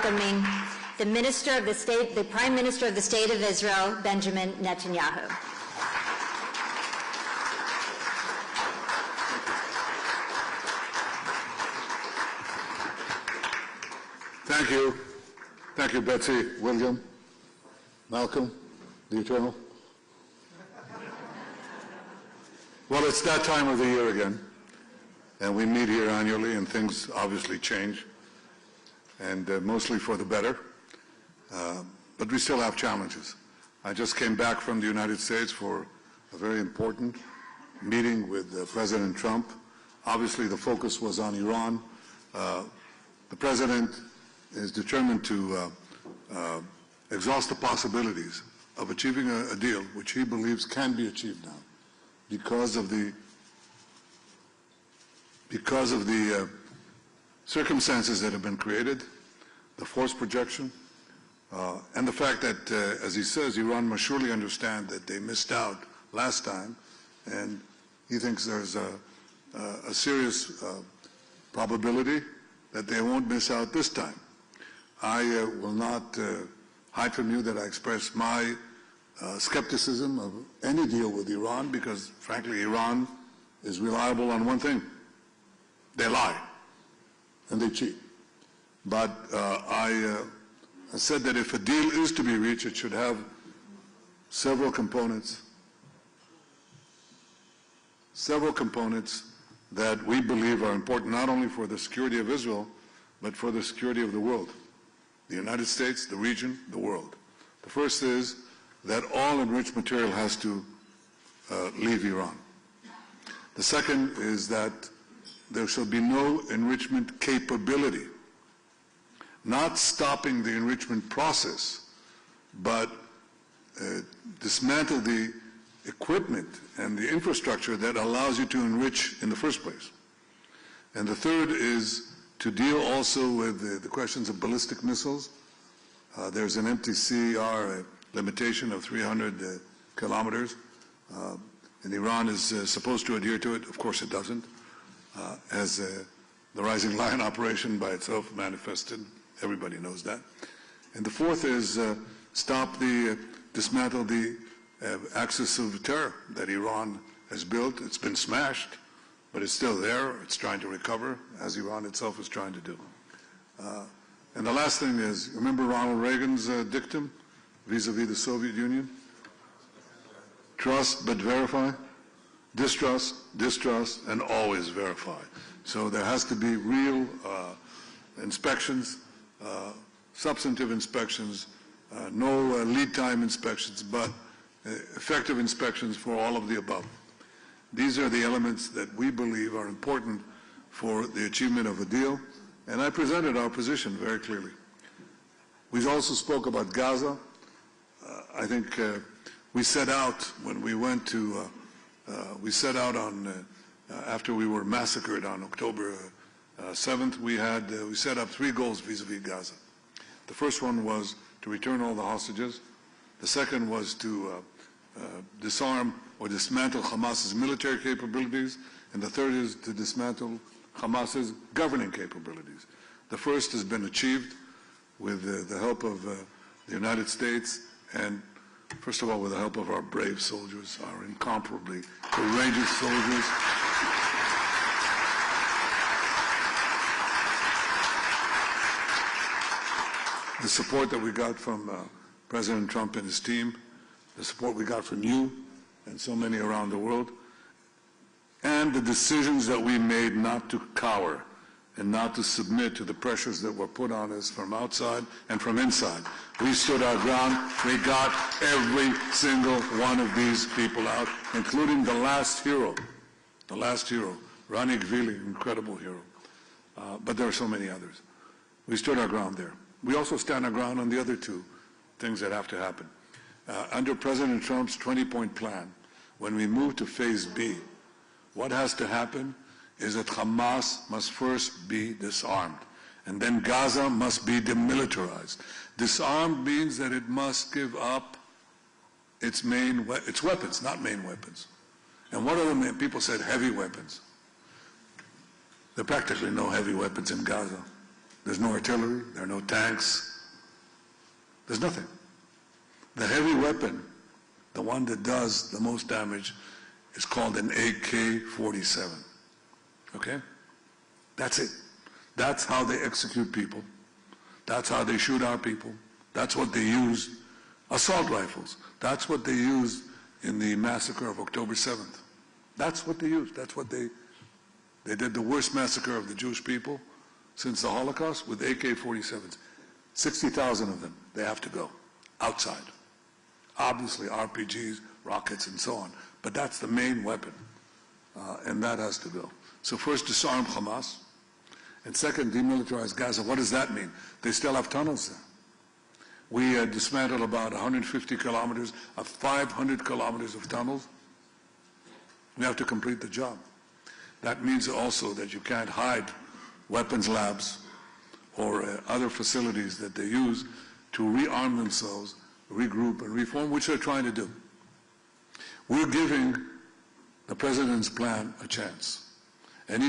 welcoming the Prime Minister of the State of Israel, Benjamin Netanyahu. Thank you. Thank you, Betsy, William, Malcolm, the Eternal. Well, it's that time of the year again, and we meet here annually, and things obviously change, and mostly for the better, but we still have challenges. I just came back from the United States for a very important meeting with President Trump. Obviously, the focus was on Iran. The President is determined to exhaust the possibilities of achieving a deal which he believes can be achieved now because of the circumstances that have been created, the force projection, and the fact that, as he says, Iran must surely understand that they missed out last time, and he thinks there's a serious probability that they won't miss out this time. I will not hide from you that I express my skepticism of any deal with Iran because, frankly, Iran is reliable on one thing. They lie and they cheat. But I said that if a deal is to be reached, it should have several components that we believe are important not only for the security of Israel, but for the security of the world. The United States, the region, the world. The first is that all enriched material has to leave Iran. The second is that there shall be no enrichment capability, not stopping the enrichment process, but dismantle the equipment and the infrastructure that allows you to enrich in the first place. And the third is to deal also with the questions of ballistic missiles. There's an MTCR limitation of 300 kilometers, and Iran is supposed to adhere to it. Of course it doesn't, as the Rising Lion operation by itself manifested. Everybody knows that. And the fourth is dismantle the axis of terror that Iran has built. It's been smashed, but it's still there. It's trying to recover, as Iran itself is trying to do. And the last thing is, remember Ronald Reagan's dictum vis-a-vis the Soviet Union? Trust but verify, distrust, distrust, and always verify. So there has to be real inspections, substantive inspections, no lead time inspections, but effective inspections for all of the above. These are the elements that we believe are important for the achievement of a deal, and I presented our position very clearly. We also spoke about Gaza. I think we set out when we went to, after we were massacred on October 7th, we set up three goals vis-a-vis Gaza. The first one was to return all the hostages. The second was to disarm or dismantle Hamas's military capabilities, and the third is to dismantle Hamas's governing capabilities. The first has been achieved with the help of the United States, and first of all with the help of our brave soldiers, our incomparably courageous soldiers. The support that we got from President Trump and his team, the support we got from you and so many around the world, and the decisions that we made not to cower and not to submit to the pressures that were put on us from outside and from inside. We stood our ground. We got every single one of these people out, including the last hero, Rani Gvili, incredible hero. But there are so many others. We stood our ground there. We also stand our ground on the other two things that have to happen. Under President Trump's 20-point plan, when we move to Phase B, what has to happen is that Hamas must first be disarmed, and then Gaza must be demilitarized. Disarmed means that it must give up its weapons, not main weapons. And what are the main? People said heavy weapons. There are practically no heavy weapons in Gaza. There's no artillery, there are no tanks, there's nothing. The heavy weapon, the one that does the most damage, is called an AK-47, okay? That's it. That's how they execute people. That's how they shoot our people. That's what they use. Assault rifles. That's what they used in the massacre of October 7th. That's what they used. That's what they did the worst massacre of the Jewish people since the Holocaust with AK-47s. 60,000 of them. They have to go outside. Obviously RPGs, rockets, and so on. But that's the main weapon, and that has to go. So first, disarm Hamas, and second, demilitarize Gaza. What does that mean? They still have tunnels there. We dismantled about 150 kilometers of 500 kilometers of tunnels. We have to complete the job. That means also that you can't hide weapons labs or other facilities that they use to rearm themselves, regroup, and reform, which they're trying to do. We're giving the president's plan a chance. Any